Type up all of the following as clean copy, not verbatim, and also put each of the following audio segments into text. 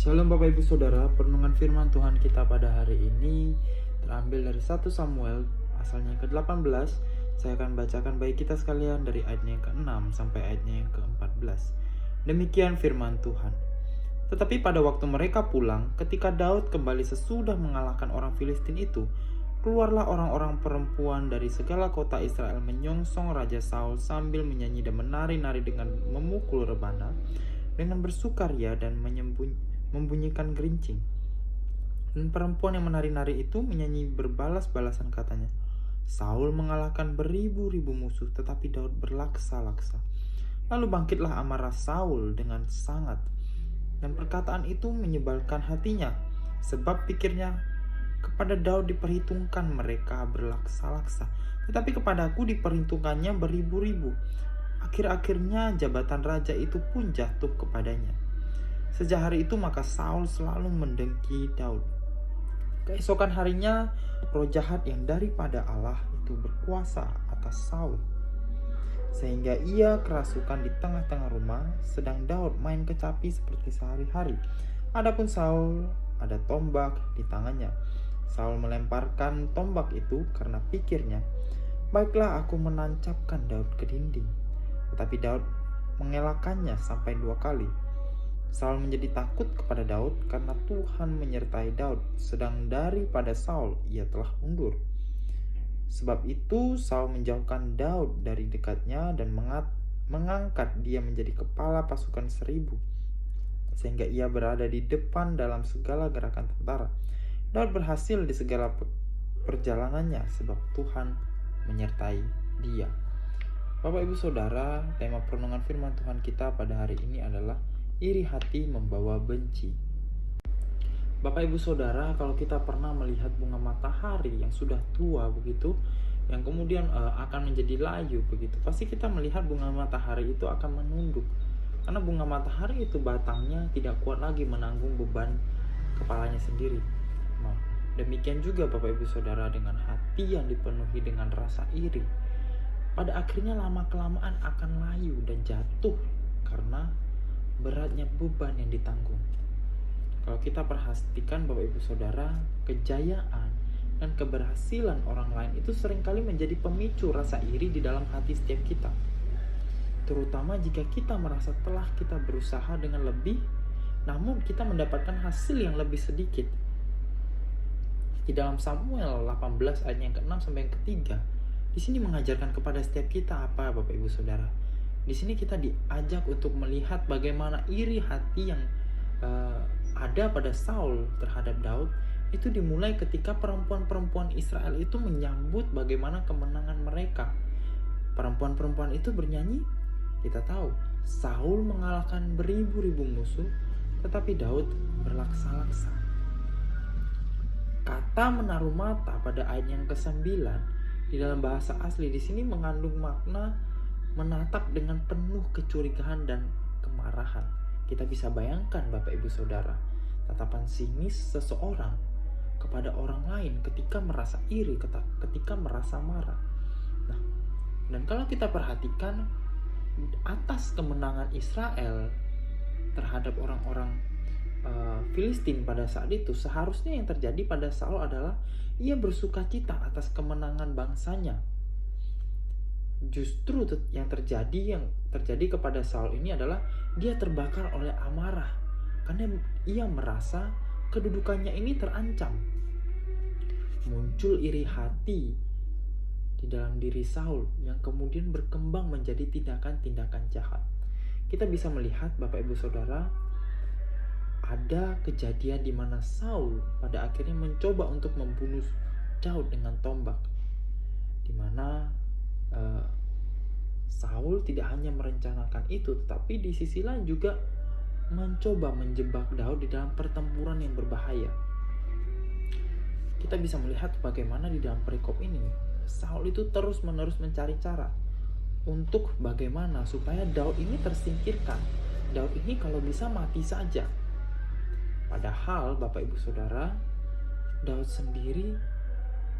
Shalom Bapak Ibu Saudara, perenungan firman Tuhan kita pada hari ini terambil dari 1 Samuel asalnya yang ke-18. Saya akan bacakan bagi kita sekalian dari ayatnya yang ke-6 sampai ayatnya yang ke-14. Demikian firman Tuhan. Tetapi pada waktu mereka pulang, ketika Daud kembali sesudah mengalahkan orang Filistin itu, keluarlah orang-orang perempuan dari segala kota Israel menyongsong Raja Saul sambil menyanyi dan menari-nari dengan memukul rebana, dengan bersukaria dan membunyikan gerincing. Dan perempuan yang menari-nari itu menyanyi berbalas-balasan, katanya, Saul mengalahkan beribu-ribu musuh, tetapi Daud berlaksa-laksa. Lalu bangkitlah amarah Saul dengan sangat, dan perkataan itu menyebalkan hatinya, sebab pikirnya, kepada Daud diperhitungkan mereka berlaksa-laksa, tetapi kepadaku diperhitungkannya beribu-ribu. Akhir-akhirnya jabatan raja itu pun jatuh kepadanya. Sejak hari itu maka Saul selalu mendengki Daud. Keesokan harinya roh jahat yang daripada Allah itu berkuasa atas Saul, sehingga ia kerasukan di tengah-tengah rumah, sedang Daud main kecapi seperti sehari-hari. Adapun Saul ada tombak di tangannya. Saul melemparkan tombak itu karena pikirnya, baiklah aku menancapkan Daud ke dinding. Tetapi Daud mengelakkannya sampai 2 kali. Saul menjadi takut kepada Daud karena Tuhan menyertai Daud, sedang daripada Saul ia telah undur. Sebab itu Saul menjauhkan Daud dari dekatnya dan mengangkat dia menjadi kepala pasukan 1000, sehingga ia berada di depan dalam segala gerakan tentara. Daud berhasil di segala perjalanannya sebab Tuhan menyertai dia. Bapak Ibu Saudara, tema perenungan firman Tuhan kita pada hari ini adalah iri hati membawa benci. Bapak Ibu Saudara, kalau kita pernah melihat bunga matahari yang sudah tua begitu, yang kemudian akan menjadi layu begitu, pasti kita melihat bunga matahari itu akan menunduk. Karena bunga matahari itu batangnya tidak kuat lagi menanggung beban kepalanya sendiri. Nah, demikian juga Bapak Ibu Saudara dengan hati yang dipenuhi dengan rasa iri. Pada akhirnya lama-kelamaan akan layu dan jatuh karena beratnya beban yang ditanggung. Kalau kita perhatikan Bapak Ibu Saudara, kejayaan dan keberhasilan orang lain itu seringkali menjadi pemicu rasa iri di dalam hati setiap kita. Terutama jika kita merasa telah kita berusaha dengan lebih, namun kita mendapatkan hasil yang lebih sedikit. Di dalam Samuel 18 ayat yang ke-6 sampai yang ke-3, di sini mengajarkan kepada setiap kita apa Bapak Ibu Saudara? Di sini kita diajak untuk melihat bagaimana iri hati yang ada pada Saul terhadap Daud itu dimulai ketika perempuan-perempuan Israel itu menyambut bagaimana kemenangan mereka. Perempuan-perempuan itu bernyanyi, kita tahu, Saul mengalahkan beribu-ribu musuh, tetapi Daud berlaksa-laksa. Kata menaruh mata pada ayat yang ke-9 di dalam bahasa asli di sini mengandung makna menatap dengan penuh kecurigaan dan kemarahan. Kita bisa bayangkan Bapak Ibu Saudara, tatapan sinis seseorang kepada orang lain ketika merasa iri, ketika merasa marah. Nah, dan kalau kita perhatikan atas kemenangan Israel terhadap orang-orang Filistin pada saat itu, seharusnya yang terjadi pada Saul adalah ia bersukacita atas kemenangan bangsanya. Justru yang terjadi kepada Saul ini adalah dia terbakar oleh amarah karena ia merasa kedudukannya ini terancam. Muncul iri hati di dalam diri Saul yang kemudian berkembang menjadi tindakan-tindakan jahat. Kita bisa melihat Bapak Ibu Saudara, ada kejadian di mana Saul pada akhirnya mencoba untuk membunuh Daud dengan tombak, di mana Saul tidak hanya merencanakan itu, tetapi di sisi lain juga mencoba menjebak Daud di dalam pertempuran yang berbahaya. Kita bisa melihat bagaimana di dalam perikop ini Saul itu terus-menerus mencari cara untuk bagaimana supaya Daud ini tersingkirkan. Daud ini kalau bisa mati saja. Padahal Bapak Ibu Saudara, Daud sendiri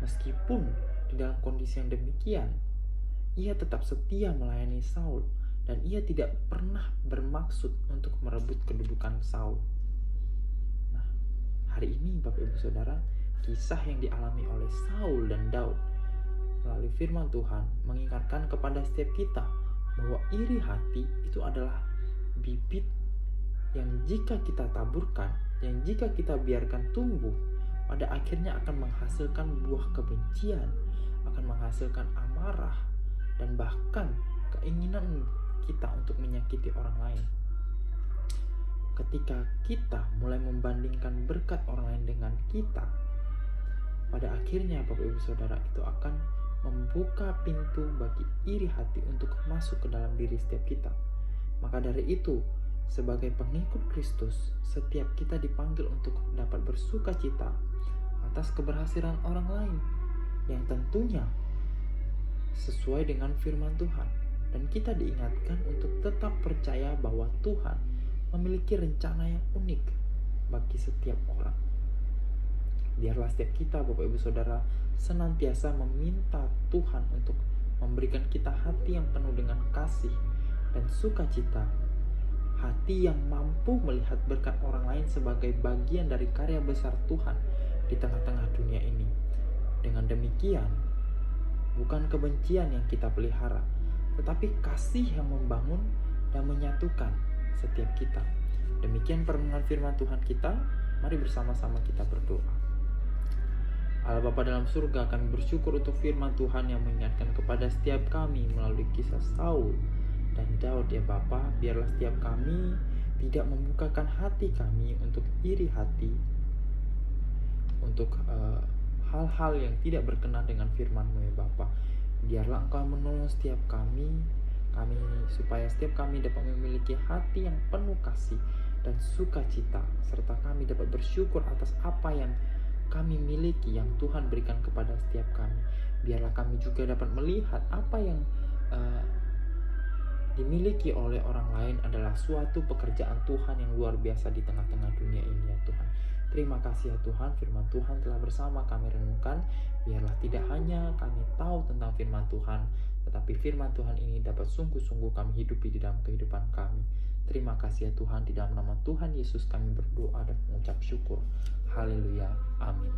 meskipun di dalam kondisi yang demikian, ia tetap setia melayani Saul dan ia tidak pernah bermaksud untuk merebut kedudukan Saul. Bapak Ibu Saudara, kisah yang dialami oleh Saul dan Daud melalui firman Tuhan mengingatkan kepada setiap kita bahwa iri hati itu adalah bibit yang jika kita taburkan, yang jika kita biarkan tumbuh, pada akhirnya akan menghasilkan buah kebencian, akan menghasilkan amarah, dan bahkan keinginan kita untuk menyakiti orang lain. Ketika kita mulai membandingkan berkat orang lain dengan kita, pada akhirnya Bapak Ibu Saudara itu akan membuka pintu bagi iri hati untuk masuk ke dalam diri setiap kita. Maka dari itu, sebagai pengikut Kristus, setiap kita dipanggil untuk dapat bersuka cita atas keberhasilan orang lain yang tentunya sesuai dengan firman Tuhan. Dan kita diingatkan untuk tetap percaya bahwa Tuhan memiliki rencana yang unik bagi setiap orang. Biarlah setiap kita, Bapak Ibu Saudara, senantiasa meminta Tuhan untuk memberikan kita hati yang penuh dengan kasih dan sukacita, hati yang mampu melihat berkat orang lain sebagai bagian dari karya besar Tuhan di tengah-tengah dunia ini. Dengan demikian, bukan kebencian yang kita pelihara, tetapi kasih yang membangun dan menyatukan setiap kita. Demikian perenungan firman Tuhan kita. Mari bersama-sama kita berdoa. Allah Bapa dalam surga, kami bersyukur untuk firman Tuhan yang mengingatkan kepada setiap kami melalui kisah Saul dan Daud ya Bapa. Biarlah setiap kami tidak membukakan hati kami untuk iri hati, untuk hal-hal yang tidak berkenan dengan firman-Mu ya Bapa. Biarlah Engkau menolong setiap kami supaya setiap kami dapat memiliki hati yang penuh kasih dan sukacita, serta kami dapat bersyukur atas apa yang kami miliki yang Tuhan berikan kepada setiap kami. Biarlah kami juga dapat melihat apa yang dimiliki oleh orang lain adalah suatu pekerjaan Tuhan yang luar biasa di tengah-tengah dunia ini ya Tuhan. Terima kasih ya Tuhan, firman Tuhan telah bersama kami renungkan. Biarlah tidak hanya kami tahu tentang firman Tuhan, tetapi firman Tuhan ini dapat sungguh-sungguh kami hidupi di dalam kehidupan kami. Terima kasih ya Tuhan, di dalam nama Tuhan Yesus kami berdoa dan mengucap syukur. Haleluya. Amin.